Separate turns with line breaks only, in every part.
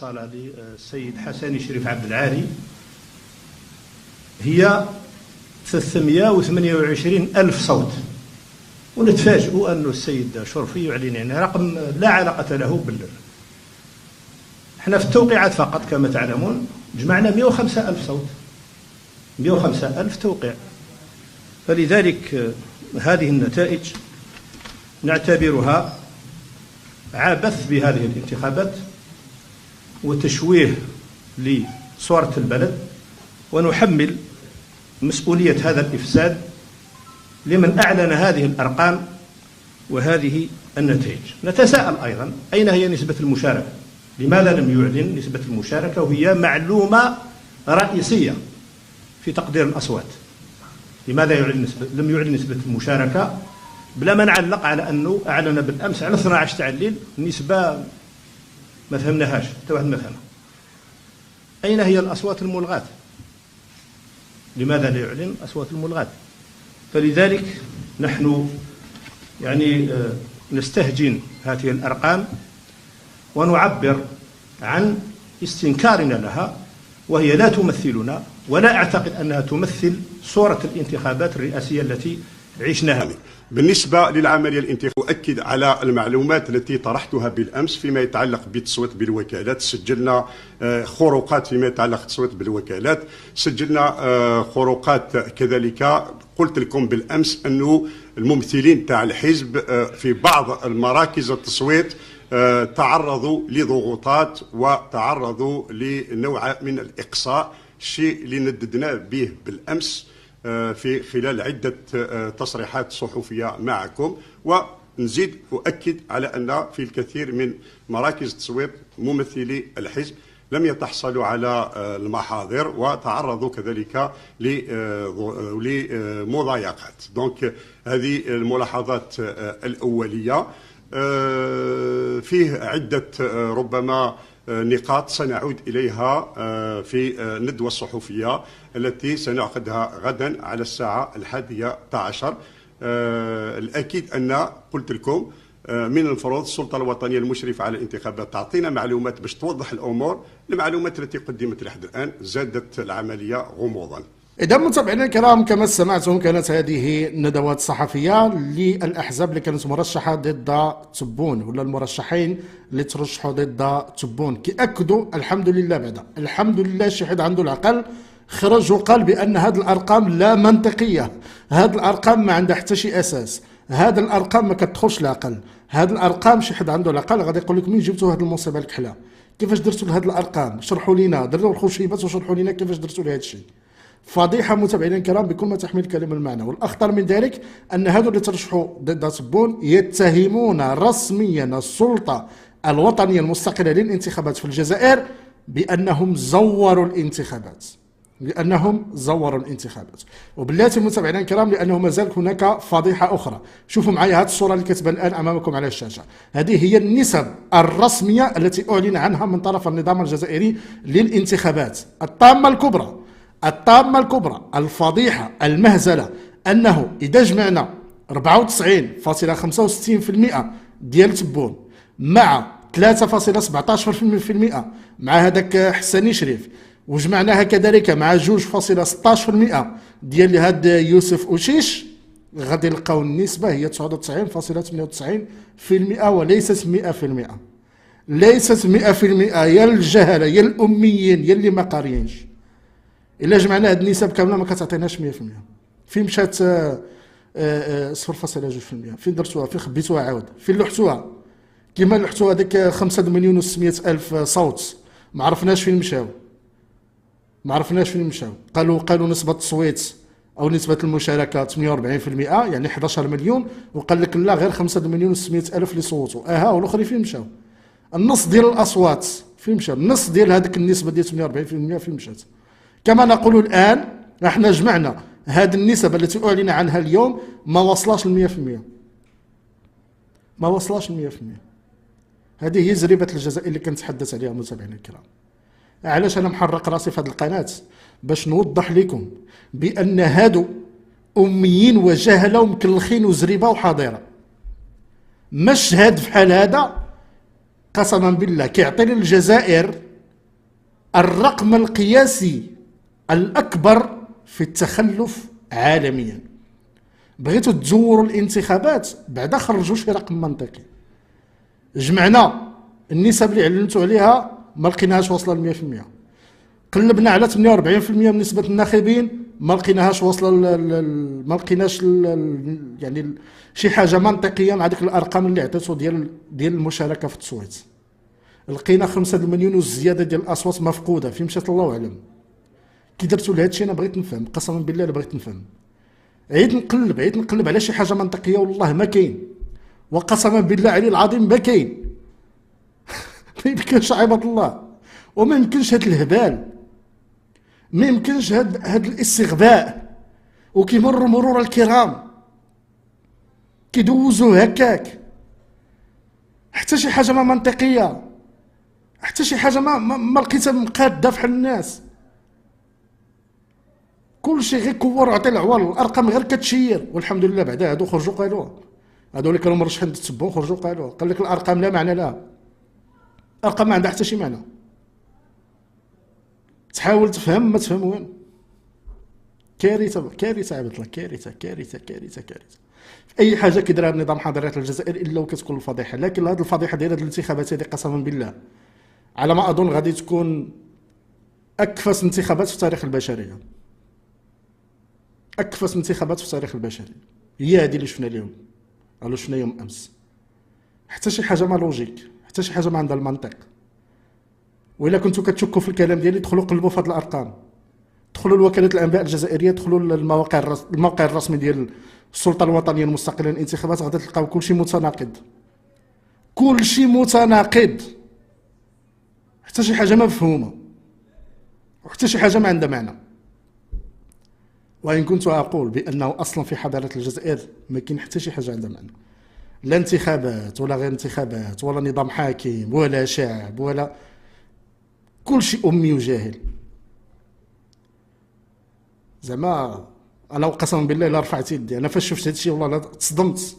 صال للسيد حسن شريف عبد العالي هي 328 ألف صوت، ونتفاجئ أن السيد شرفي يعلن عنها رقم لا علاقة له احنا في التوقيعات فقط كما تعلمون جمعنا 105 ألف صوت، 105 ألف توقيع. فلذلك هذه النتائج نعتبرها عبث بهذه الانتخابات وتشويه لصورة البلد، ونحمل مسؤولية هذا الإفساد لمن أعلن هذه الأرقام وهذه النتائج. نتساءل أيضا أين هي نسبة المشاركة؟ لماذا لم يعلن نسبة المشاركة وهي معلومة رئيسية في تقدير الأصوات؟ لماذا لم يعلن نسبة المشاركة بلا ما نعلق على أنه أعلن بالأمس على 12 تاع الليل النسبة ما فهمناهاش حتى واحد ما فهمها. أين هي الأصوات الملغاة؟ لماذا لا يعلن أصوات الملغاة؟ فلذلك نحن نستهجن هذه الأرقام ونعبر عن استنكارنا لها، وهي لا تمثلنا، ولا أعتقد أنها تمثل صورة الانتخابات الرئاسية التي عشناها.
بالنسبة للعملية الانتخابية أؤكد على المعلومات التي طرحتها بالأمس فيما يتعلق بالتصويت بالوكالات. سجلنا خروقات فيما يتعلق بالتصويت بالوكالات، سجلنا خروقات كذلك. قلت لكم بالأمس أنه الممثلين تاع الحزب في بعض المراكز التصويت تعرضوا لضغوطات وتعرضوا لنوع من الإقصاء، الشيء اللي نددنا به بالأمس في خلال عدة تصريحات صحفية معكم. ونزيد أؤكد على أن في الكثير من مراكز التصويت ممثلي الحزب لم يتحصلوا على المحاضر وتعرضوا كذلك لمضايقات. دونك هذه الملاحظات الأولية. فيه عدة ربما نقاط سنعود إليها في الندوة الصحفية التي سنعقدها غدا على الساعة 11. الأكيد أن قلت لكم من المفروض السلطة الوطنية المشرفة على الانتخابات تعطينا معلومات باش توضح الأمور. المعلومات التي قدمت لحد الآن زادت العملية غموضا.
إذا متابعينا الكرام، كما سمعتم كانت هذه الندوات الصحفية للأحزاب اللي كانت مرشحة ضد تبون، ولا المرشحين اللي ترشحوا ضد تبون، كيأكدوا الحمد لله بعدا الحمد لله شي حد عنده العقل خرج وقال بأن هذه الأرقام لا منطقية، هذه الأرقام ما عندها حتى شي أساس، هذه الأرقام ما كتدخلش العقل، هذه الأرقام شي حد عنده العقل غادي يقول لك منين جبتوا هذه المصيبة الكحلة؟ كيفاش درتوا لهذه الأرقام؟ شرحوا لنا، دروا الخشيبات وشرحوا لنا كيفاش درتوا لهذا الشيء. فضيحة متابعينا الكرام بكل ما تحمل كلمة المعنى. والأخطر من ذلك أن هذو اللي ترشحوا ضد تبون يتهمون رسميا السلطة الوطنية المستقلة للانتخابات في الجزائر بأنهم زوروا الانتخابات، وبالتالي متابعينا الكرام لأنه ما زال هناك فضيحة أخرى. شوفوا معي هذه الصورة اللي كتبان الآن أمامكم على الشاشة، هذه هي النسب الرسمية التي أعلن عنها من طرف النظام الجزائري للانتخابات. الطامة الكبرى الفضيحة المهزلة أنه إذا جمعنا 94.65% ديال تبون مع 3.17% مع هذاك حسني شريف، وجمعناها كذلك مع 2.16% ديال هاد يوسف أوشيش، غادي نلقاو النسبة هي 99.98% وليست 100%. ليست 100%. يا الجهلة يا الأميين يا اللي ما قاريينش. إلا جمعنا هاد النسب كاملة ما كتعطيناش 100%. فين مشات 0.2%؟ فين درتوها؟ فين خبيتوها عاود؟ فين لوحتوها؟ كيما لوحتوها هذيك 5,600,000 صوت ما عرفناش فين مشاو. قالوا نسبة التصويت أو نسبة المشاركة 48%، يعني 11 مليون، وقال لك لا غير 5,600,000 اللي صوتوا. والآخرين فين مشاو؟ النص ديال الأصوات فين مشاو؟ النص ديال هذيك النسبة ديال 48% فين مشات؟ كما نقول الآن احنا جمعنا هذه النسب التي أعلن عنها اليوم ما وصلاش 100%. هذه هي زريبة الجزائر اللي كنتحدث عليها متابعينا الكرام. علاش أنا محرق راسي في هذه القناة؟ باش نوضح لكم بأن هادو أميين وجهلة ومكلخين وزريبة وحاضرة. مشهد بحال هذا قسما بالله كيعطي للجزائر الرقم القياسي الأكبر في التخلف عالميا. بغيتوا تزوروا الانتخابات بعدا خرجوا شي رقم منطقي. جمعنا النسب اللي علمتوا عليها ما لقيناهاش واصله ل 100%. قلبنا على 48% من نسبة الناخبين ما لقيناهاش واصله ما لقيناش يعني شي حاجه منطقيه مع ديك الارقام اللي عطيتو ديال المشاركه في التصويت. لقينا 5 المليون والزياده ديال الاصوات مفقوده، فين مشات الله اعلم. كي درتوا لهذا الشيء انا بغيت نفهم، قسما بالله بغيت نفهم. عيد نقلب على شي حاجه منطقيه، والله ما كاين، وقسما بالله علي العظيم ما كاين. ما يمكنش عباد الله، وما يمكنش هاد الهبال، ما يمكنش هاد الاستغباء. وكيمروا مرور الكرام كيدوزوا هكاك، حتى شي حاجه ما منطقيه، حتى شي حاجه ما لقيتها مقاده فحال الناس. كلشي غير كور وعطي العوال، الارقام غير كتشير. والحمد لله بعدا هادو خرجوا قالوا، هادو اللي كانوا مرشحين تتبعوا خرجوا قالوا، قال لك الارقام لا معنى لها، الارقام ما عندها حتى شي معنى. تحاول تفهم ما تفهم وين. كارثه كارثه عباد الله، كارثه كارثه كارثه كارثه. في اي حاجه كيديرها النظام حضارات الجزائر الا وكتكون الفضيحه. لكن هذه الفضيحه ديال هذه الانتخابات هذه قسما بالله على ما اظن غادي تكون اكفس انتخابات في تاريخ البشريه، اكفس انتخابات في تاريخ البشريه. هي هذه اللي شفنا اليوم، ولا شفنا يوم امس. حتى شي حاجه ما لوجيك، حتى شي حاجه ما عندها المنطق. وإلا كنتو كتشكوا في الكلام ديالي دخلوا قلبوا في هذه الارقام، دخلوا لوكالات الانباء الجزائريه، دخلوا الموقع الرسمي ديال السلطه الوطنيه المستقله للانتخابات، غادي تلقاو كلشي متناقض، كلشي متناقض، حتى شي حاجه ما مفهومه، وحتى شي حاجه ما عندها معنى. وإن كنت اقول بانه اصلا في حضاره الجزائر ما كاين حتى شي حاجه عندها معنى، لا انتخابات ولا غير انتخابات ولا نظام حاكم ولا شعب ولا، كلشي امي وجاهل. زعما انا قسما بالله الا رفعت يدي، انا فاش شفت هادشي والله تصدمت.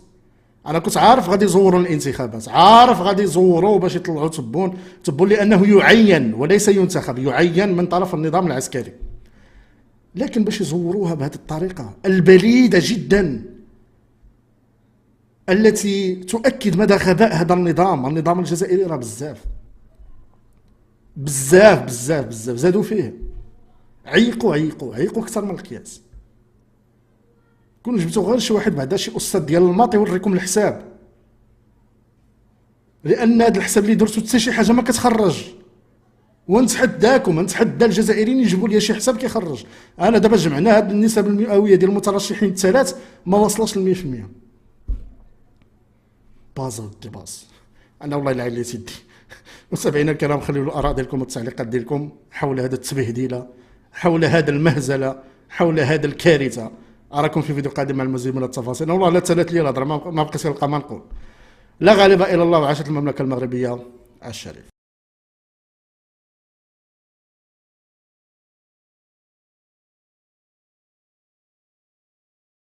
انا كنت عارف غادي يزوروا الانتخابات، عارف غادي يزوروا باش يطلعوا تبون لانه يعين وليس ينتخب، يعين من طرف النظام العسكري. لكن باش يزوروها بهذه الطريقه البليده جدا التي تؤكد مدى غباء هذا النظام الجزائري، راه بزاف بزاف بزاف بزاف زادوا فيه. عيقوا اكثر من القياس. كون جبتوا غير شي واحد بعدا شي استاذ ديال الماط يوريكم الحساب، لان هذا الحساب اللي درتو حتى شي حاجه ما كتخرج. ونتحداكم، نتحدى الجزائريين يجيبوا لي شي حساب كيخرج. انا دابا جمعنا هاد النسب المئويه ديال المترشحين الثلاث ما وصلش ل 100%. باز ودي باز. انا والله الا عليت يدي. متابعينا الكرام، خليوا الاراء ديالكم والتعليقات ديالكم حول هذا التبهديله، حول هذا المهزله، حول هذا الكارثه. اراكم في فيديو قادم مع المزيد من التفاصيل. والله لا تسالت لي الهضره، ما بقيت نلقى ما نقول. لا غالب الا الله، وعاشت المملكه المغربيه الشريفه.